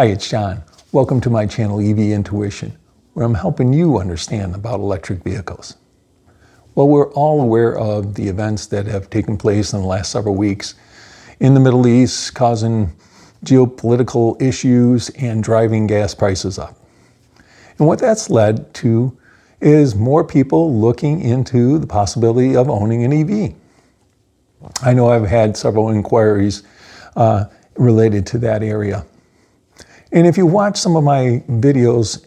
Hi, it's John. Welcome to my channel EV Intuition, where I'm helping you understand about electric vehicles. Well, we're all aware of the events that have taken place in the last several weeks in the Middle East, causing geopolitical issues and driving gas prices up. And what that's led to is more people looking into the possibility of owning an EV. I know I've had several inquiries related to that area. And if you watch some of my videos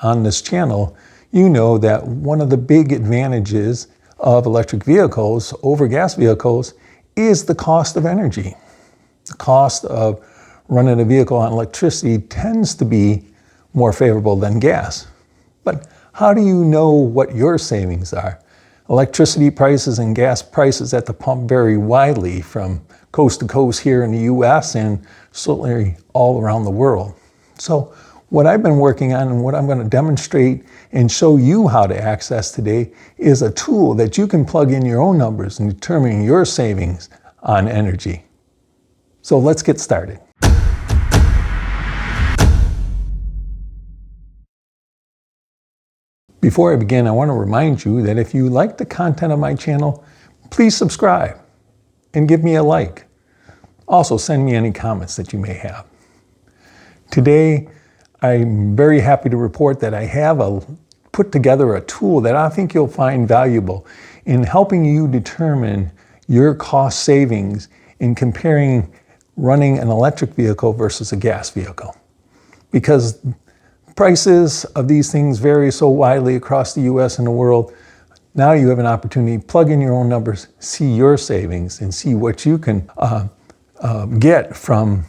on this channel, you know that one of the big advantages of electric vehicles over gas vehicles is the cost of energy. The cost of running a vehicle on electricity tends to be more favorable than gas. But how do you know what your savings are? Electricity prices and gas prices at the pump vary widely from coast to coast here in the US and certainly all around the world. So what I've been working on and what I'm going to demonstrate and show you how to access today is a tool that you can plug in your own numbers and determine your savings on energy. So let's get started. Before I begin, I want to remind you that if you like the content of my channel, please subscribe and give me a like. Also, send me any comments that you may have. Today, I'm very happy to report that I have put together a tool that I think you'll find valuable in helping you determine your cost savings in comparing running an electric vehicle versus a gas vehicle. Because prices of these things vary so widely across the US and the world. Now you have an opportunity to plug in your own numbers, see your savings, and see what you can get from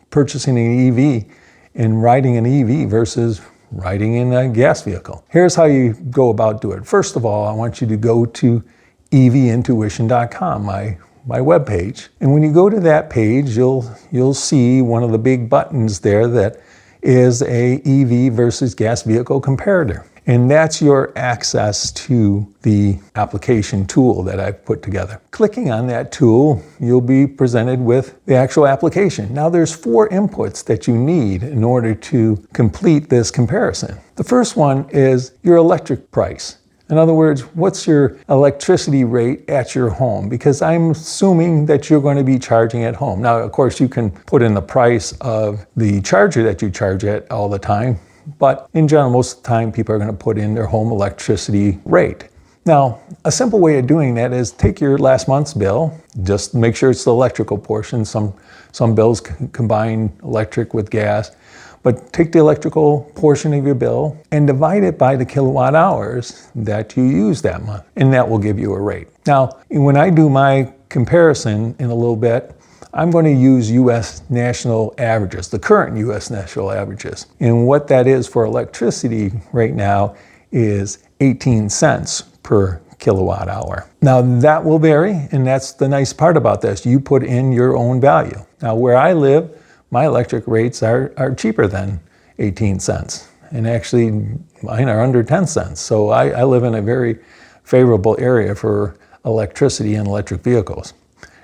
purchasing an EV and riding an EV versus riding in a gas vehicle. Here's how you go about doing it. First of all, I want you to go to evintuition.com, my webpage. And when you go to that page, you'll see one of the big buttons there that is a EV versus gas vehicle comparator. And that's your access to the application tool that I've put together. Clicking on that tool, you'll be presented with the actual application. Now there's 4 inputs that you need in order to complete this comparison. The first one is your electric price. In other words, what's your electricity rate at your home? Because I'm assuming that you're going to be charging at home. Now, of course, you can put in the price of the charger that you charge at all the time, but in general, most of the time, people are going to put in their home electricity rate. Now, a simple way of doing that is take your last month's bill, just make sure it's the electrical portion. Some bills combine electric with gas. But take the electrical portion of your bill and divide it by the kilowatt hours that you use that month, and that will give you a rate. Now, when I do my comparison in a little bit, I'm going to use US national averages, the current US national averages. And what that is for electricity right now is 18 cents per kilowatt hour. Now that will vary, and that's the nice part about this. You put in your own value. Now where I live, my electric rates are cheaper than 18 cents. And actually, mine are under 10 cents. So I live in a very favorable area for electricity and electric vehicles.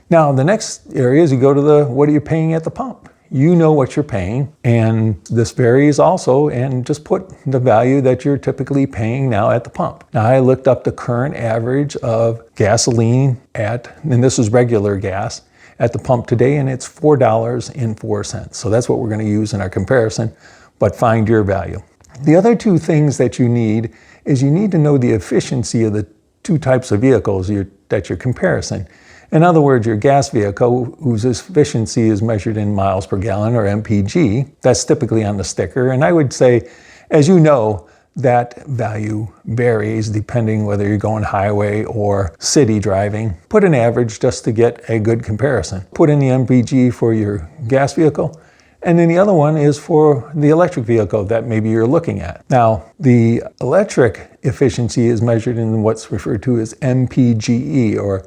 Now, the next area is you go to what are you paying at the pump? You know what you're paying, and this varies also, and just put the value that you're typically paying now at the pump. Now, I looked up the current average of gasoline and this is regular gas, at the pump today, and it's $4.04. So that's what we're going to use in our comparison, but find your value. The other 2 things that you need is you need to know the efficiency of the 2 types of vehicles that you're comparing. In other words, your gas vehicle, whose efficiency is measured in miles per gallon, or MPG, that's typically on the sticker. And I would say, as you know, that value varies depending whether you're going highway or city driving. Put an average just to get a good comparison. Put in the MPG for your gas vehicle, and then the other one is for the electric vehicle that maybe you're looking at. Now, the electric efficiency is measured in what's referred to as MPGE, or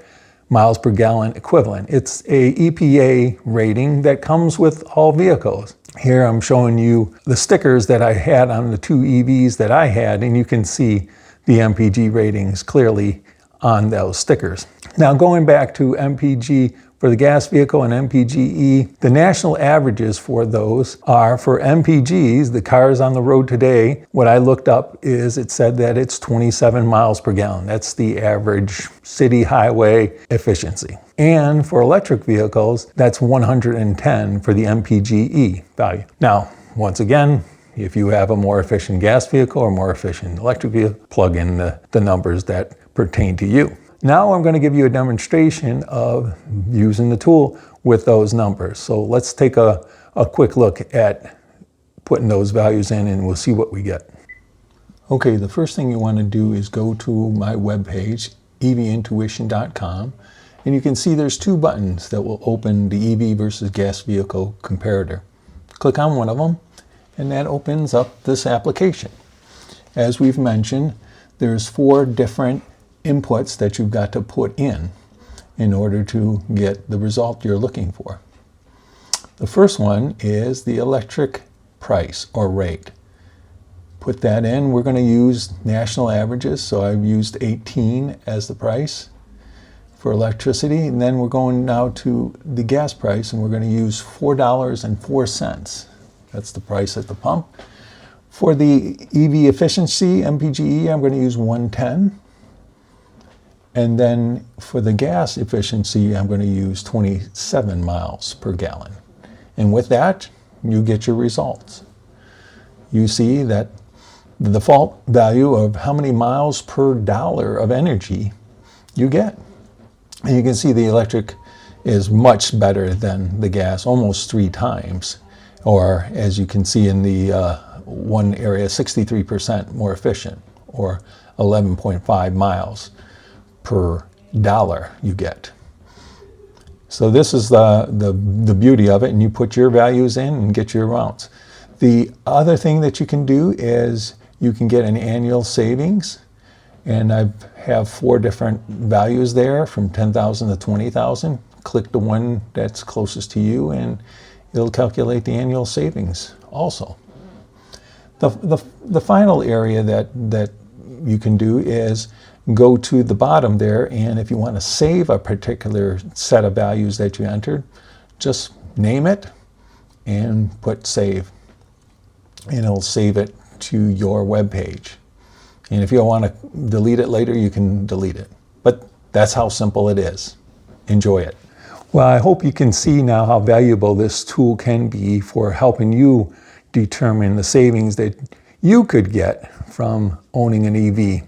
miles per gallon equivalent. It's a EPA rating that comes with all vehicles. Here I'm showing you the stickers that I had on the 2 EVs that I had, and you can see the MPG ratings clearly on those stickers. Now, going back to MPG For the gas vehicle and MPGE, the national averages for those are, for MPGs, the cars on the road today, what I looked up is it said that it's 27 miles per gallon. That's the average city highway efficiency. And for electric vehicles, that's 110 for the MPGE value. Now, once again, if you have a more efficient gas vehicle or more efficient electric vehicle, plug in the numbers that pertain to you. Now I'm going to give you a demonstration of using the tool with those numbers. So let's take a quick look at putting those values in and we'll see what we get. Okay, the first thing you want to do is go to my webpage, evintuition.com, and you can see there's two buttons that will open the EV versus gas vehicle comparator. Click on one of them and that opens up this application. As we've mentioned, there's 4 different inputs that you've got to put in order to get the result you're looking for. The first one is the electric price or rate. Put that in. We're going to use national averages, so I've used 18 as the price for electricity, and then we're going now to the gas price and we're going to use $4.04. That's the price at the pump. For the EV efficiency, MPGE, I'm going to use 110. And then for the gas efficiency, I'm going to use 27 miles per gallon. And with that, you get your results. You see that the default value of how many miles per dollar of energy you get. And you can see the electric is much better than the gas, almost 3 times. Or as you can see in the one area, 63% more efficient, or 11.5 miles per dollar you get. So this is the beauty of it, and you put your values in and get your amounts. The other thing that you can do is you can get an annual savings, and I have 4 different values there from 10,000 to 20,000. Click the one that's closest to you and it'll calculate the annual savings also. The final area that you can do is go to the bottom there, and if you want to save a particular set of values that you entered, just name it and put save, and it'll save it to your web page. And if you want to delete it later, you can delete it. But that's how simple it is. Enjoy it. Well, I hope you can see now how valuable this tool can be for helping you determine the savings that you could get from owning an EV.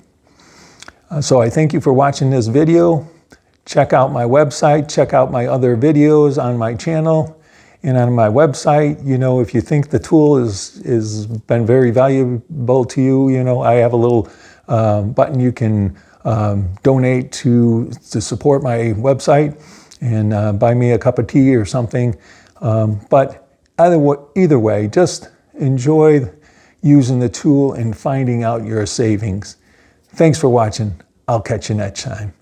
So I thank you for watching this video. Check out my website, check out my other videos on my channel and on my website. You know, if you think the tool is been very valuable to you, you know, I have a little button you can donate to support my website and buy me a cup of tea or something. But either way, just enjoy using the tool and finding out your savings. Thanks for watching. I'll catch you next time.